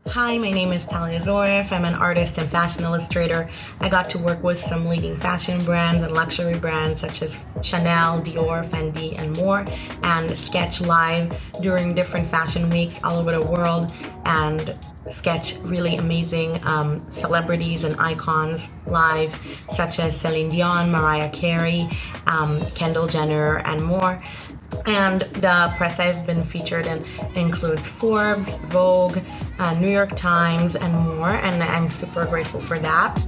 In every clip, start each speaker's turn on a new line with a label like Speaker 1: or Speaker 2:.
Speaker 1: Hi, my name is Talia Zoref. I'm an artist and fashion illustrator. I got to work with some leading fashion brands and luxury brands such as Chanel, Dior, Fendi, and more, and sketch live during different fashion weeks all over the world and sketch really amazing celebrities and icons live, such as Celine Dion, Mariah Carey, Kendall Jenner, and more. And the press I've been featured in includes Forbes, Vogue, New York Times, and more, and I'm super grateful for that.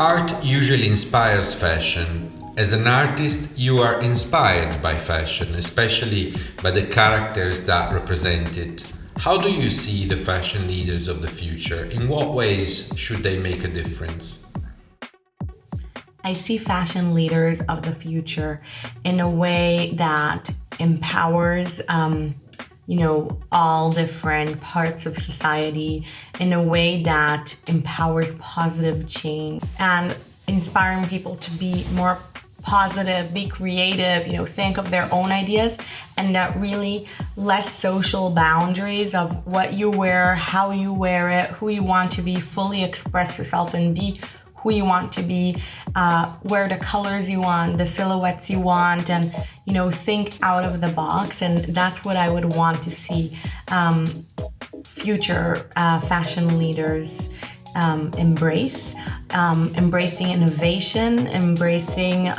Speaker 2: Art usually inspires fashion. As an artist, you are inspired by fashion, especially by the characters that represent it. How do you see the fashion leaders of the future? In what ways should they make a difference?
Speaker 1: I see fashion leaders of the future in a way that empowers, all different parts of society, in a way that empowers positive change and inspiring people to be more positive, be creative, think of their own ideas, and that really less social boundaries of what you wear, how you wear it, who you want to be, fully express yourself and be who you want to be, wear the colors you want, the silhouettes you want, and think out of the box. And that's what I would want to see future fashion leaders embrace, embracing innovation, embracing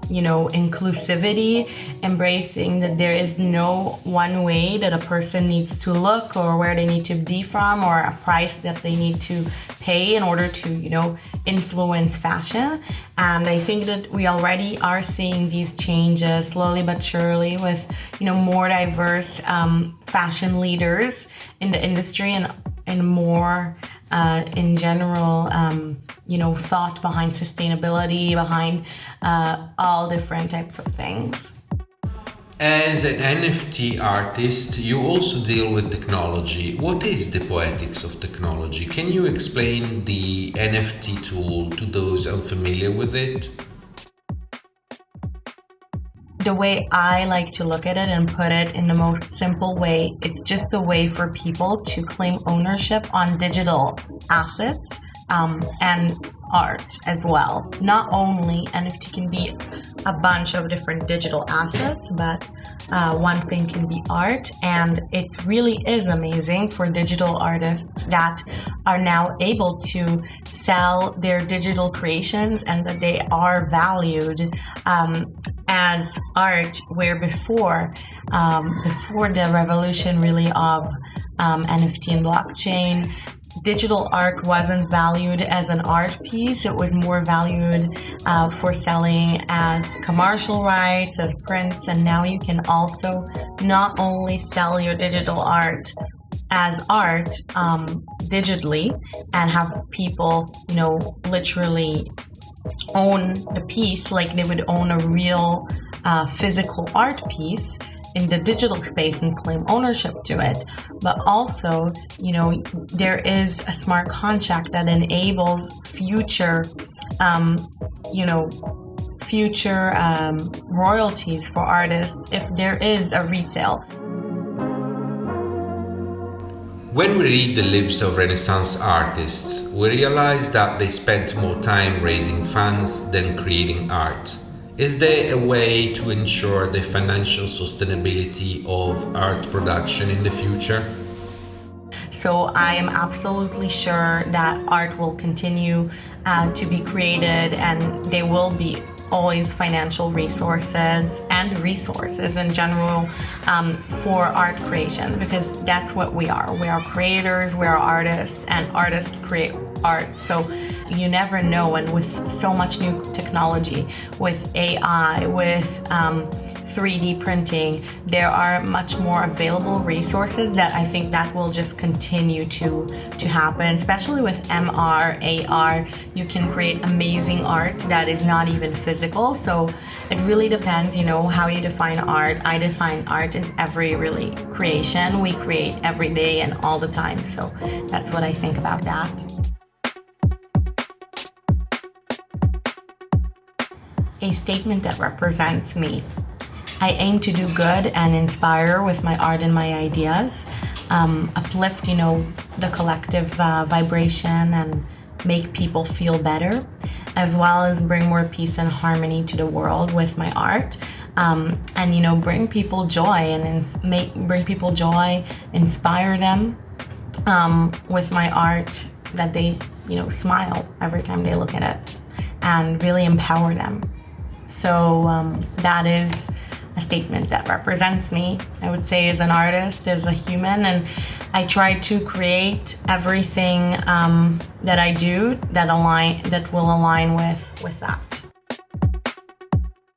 Speaker 1: inclusivity, embracing that there is no one way that a person needs to look or where they need to be from or a price that they need to pay in order to, influence fashion. And I think that we already are seeing these changes slowly but surely with, more diverse fashion leaders in the industry and more in general, thought behind sustainability, behind all different types of things.
Speaker 2: As an NFT artist, you also deal with technology. What is the poetics of technology? Can you explain the NFT tool to those unfamiliar with it?
Speaker 1: The way I like to look at it and put it in the most simple way, it's just a way for people to claim ownership on digital assets and art as well. Not only NFT can be a bunch of different digital assets, but one thing can be art, and it really is amazing for digital artists that are now able to sell their digital creations and that they are valued as art, where before the revolution really of NFT and blockchain, digital art wasn't valued as an art piece. It was more valued for selling as commercial rights, as prints, and now you can also not only sell your digital art as art digitally and have people, literally own the piece like they would own a real physical art piece in the digital space and claim ownership to it. But also, there is a smart contract that enables future royalties for artists if there is a resale.
Speaker 2: When we read the lives of Renaissance artists, we realize that they spent more time raising funds than creating art. Is there a way to ensure the financial sustainability of art production in the future?
Speaker 1: So I am absolutely sure that art will continue to be created, and there will be always financial resources and resources in general for art creation, because that's what we are. We are creators, we are artists, and artists create art. So you never know, and with so much new technology, with AI, with 3D printing. There are much more available resources that I think that will just continue to happen, especially with MR, AR. You can create amazing art that is not even physical. So it really depends, how you define art. I define art as every really creation we create every day and all the time. So that's what I think about that. A statement that represents me. I aim to do good and inspire with my art and my ideas, uplift, the collective vibration and make people feel better, as well as bring more peace and harmony to the world with my art, and bring people joy and bring people joy, inspire them with my art, that they smile every time they look at it, and really empower them. So that is a statement that represents me, I would say, as an artist, as a human, and I try to create everything that I do that will align with that.